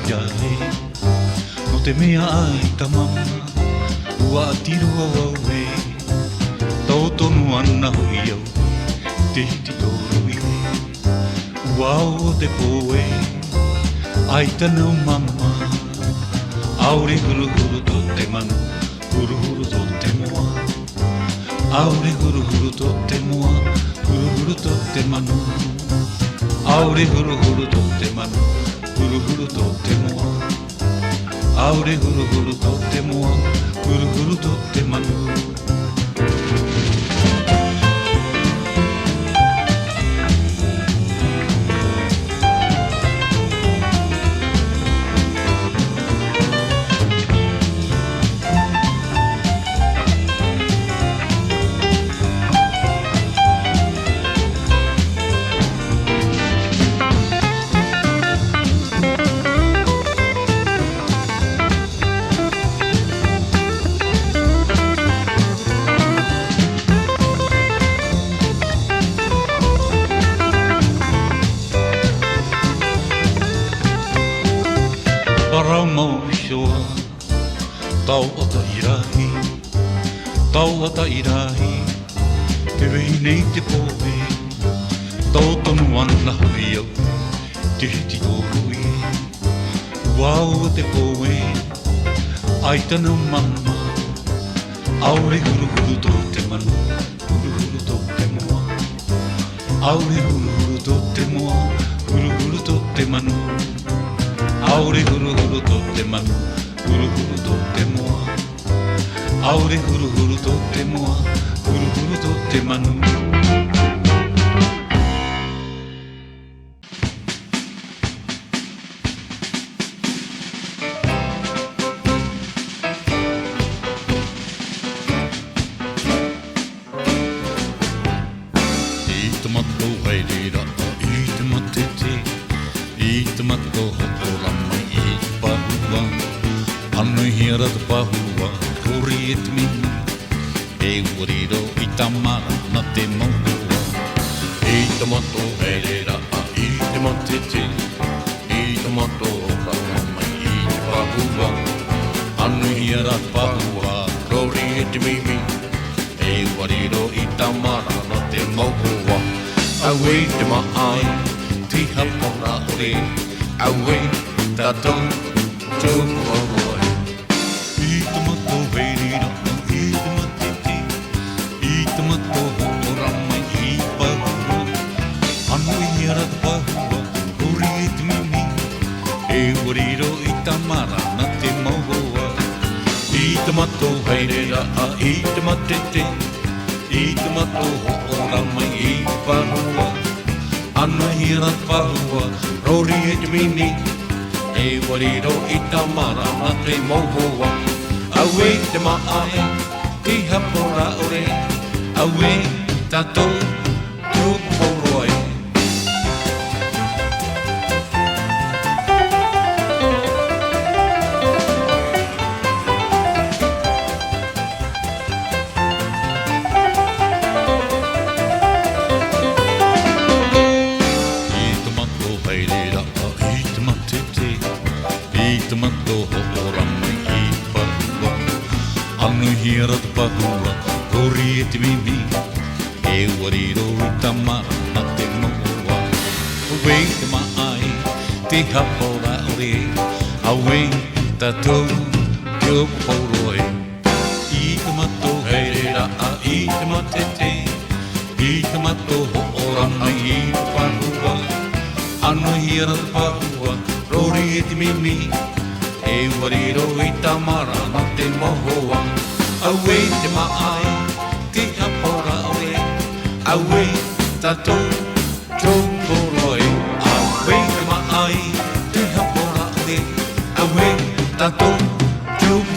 ia e no te mea ai ta mama ua atiru au e tau tonu ana hui au te hiti toro i e ua o te poe ai tanau mama aure huru huru to te manu huru huru to te moa aure huru huru to te moa huru huru to te manu aure huru huru to te manu huru huru to te moa aure huru huru to te moa huru huru to te manu Parau mau shoa, tau ata irahi, tau ata irahi, te wei nei te poe, tau tonu ana hui au, te hiti tōru i, wau te poe, ai tanau mama, aure huru huru tō te manu, huru huru tō te moa, aure huru huru tō te moa, huru huru tō te manu, aure huru huru to te manu, huru huru to te moa. Aure huru huru to te moa, huru huru to te manu. I te mato hairira, i te matete, i te mato hopora mai i te pahua anu hira te pahua kori e te mini e uriro i tamara na te mohua i te mato herera i te matete i te mato hopora mai i te pahua anu hira te pahua kori e te mini e uriro i tamara na te mohua awe te maai ti hapora ore awe tatou tukoroi I te mato heirira I te matete I te mato hopora mai I pahua anu hira te pahua kori e te mimi e wariro I tamara na te mohua I te mato heirira I te matete I te mato hopora mai I pahua anu hira te pahua kori e te mimi e wariro I tamara na te mohua awe te maai I hapora ore awe tatou tukoroi I te mato hopora mai I pahua anu hira te pahua kori e te mimi e wariro I tamara na te mohua awe te maai te hapora ore awe tatou tukoroi I te mato heirera I te matete I te mato hopora mai I pahua anu hira te pahua kori e te mimi e wariro I tamara na te mohua awe te maai te hapora ore awe tatou tukoroi awe te maai te hapora ore awe tatou tukoroi